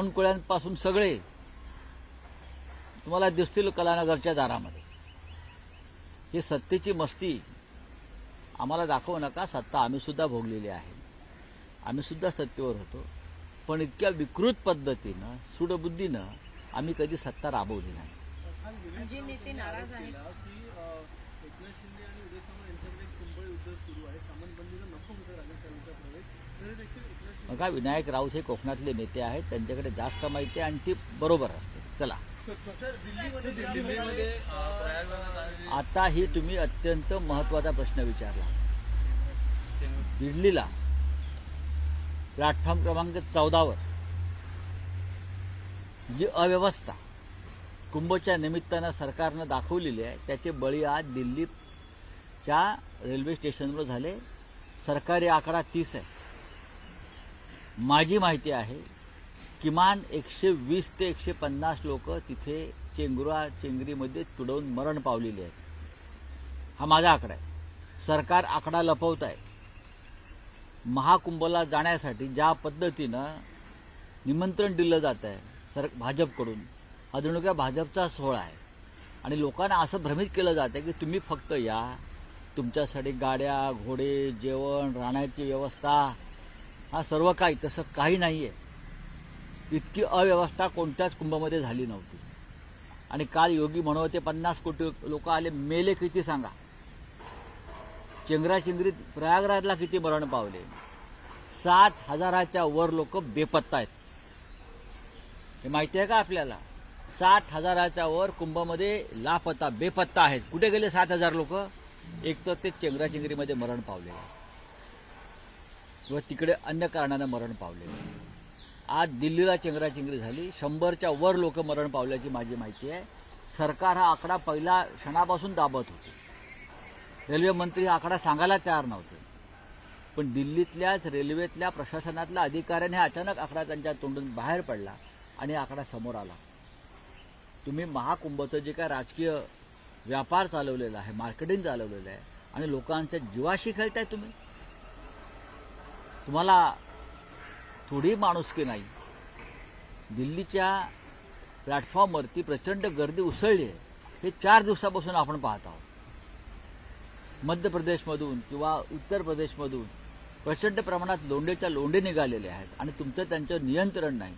बावनकुळ्यांपासून सगळे तुम्हाला दिसतील कलानगरच्या दारामध्ये. ही सत्तेची मस्ती आम्हाला दाखवू नका. सत्ता आम्ही सुद्धा भोगलेली आहे. आम्ही सुद्धा सत्तेवर होतो, पण इतक्या विकृत पद्धतीनं सूडबुद्धीनं आम्ही कधी सत्ता राबवली नाही. जे नेते नाराज आहेत एकनाथ शिंदे आणि उदय सामंत यांच्यामध्ये एक कुंभळ युद्ध सुरू आहे. सामंतबंदीला नको होतं राजस्थानचा प्रवेश, तरी देखील एकनाथ बघा, विनायक राऊत हे कोकणातले नेते आहेत. त्यांच्याकडे जास्त माहिती आहे आणि ती बरोबर असते. चला, दिल्लीमध्ये आता ही तुम्ही अत्यंत महत्वाचा प्रश्न विचारला. दिल्लीला प्लॅटफॉर्म क्रमांक 14वर जी अव्यवस्था कुंभच्या निमित्तानं सरकारनं दाखवलेली आहे, त्याचे बळी आज दिल्लीच्या रेल्वे स्टेशनवर झाले. सरकारी आकडा 30 आहे. माझी माहिती आहे किमान 120 ते 150 लोक तिथे चेंगरीमध्ये तुडवून मरण पावलेली आहेत. हा माझा आकडा आहे. सरकार आकडा लपवत आहे. महाकुंभला जाण्यासाठी ज्या पद्धतीनं निमंत्रण दिलं जात आहे भाजपकडून, हा जणू काय भाजपचा सोहळा आहे आणि लोकांना असं भ्रमित केलं जातं की तुम्ही फक्त या, तुमच्यासाठी गाड्या, घोडे, जेवण, राहण्याची व्यवस्था, हा सर्व काही. तसं काही नाहीये. इतकी अव्यवस्था कोणत्याच कुंभमध्ये झाली नव्हती. आणि काल योगी म्हणत होते 50 कोटी लोक आले, मेले किती सांगा. चेंगराचेंगरीत प्रयागराजला किती मरण पावले. 60,000च्या वर लोक बेपत्ता आहेत. हे माहिती आहे का आपल्याला? 60,000च्या वर कुंभमध्ये लापत्ता, बेपत्ता आहेत. कुठे गेले 7,000 लोक? एक तर ते चेंगराचेंगरीमध्ये मरण पावले किंवा तिकडे अन्य कारणानं मरण पावले. आज दिल्लीला चेंगराचेंगरी झाली. 100च्या वर लोक मरण पावल्याची माझी माहिती आहे. सरकार हा आकडा पहिल्या क्षणापासून दाबत होते. रेल्वे मंत्री हा आकडा सांगायला तयार नव्हते. पण दिल्लीतल्याच रेल्वेतल्या प्रशासनातल्या अधिकाऱ्यांनी अचानक आकडा त्यांच्या तोंडून बाहेर पडला आणि आकडा समोर आला. तुम्ही महाकुंभचं जे काय राजकीय व्यापार चालवलेला आहे, मार्केटिंग चालवलेलं आहे आणि लोकांच्या जीवाशी खेळताय तुम्ही. तुम्हाला थोडी माणुसकी नाही. दिल्लीच्या प्लॅटफॉर्मवरती प्रचंड गर्दी उसळली आहे. हे 4 दिवसापासून आपण पाहत आहोत. मध्य प्रदेशमधून किंवा उत्तर प्रदेशमधून प्रचंड प्रमाणात लोंढे निघालेले आहेत आणि तुमचं त्यांच्यावर नियंत्रण नाही.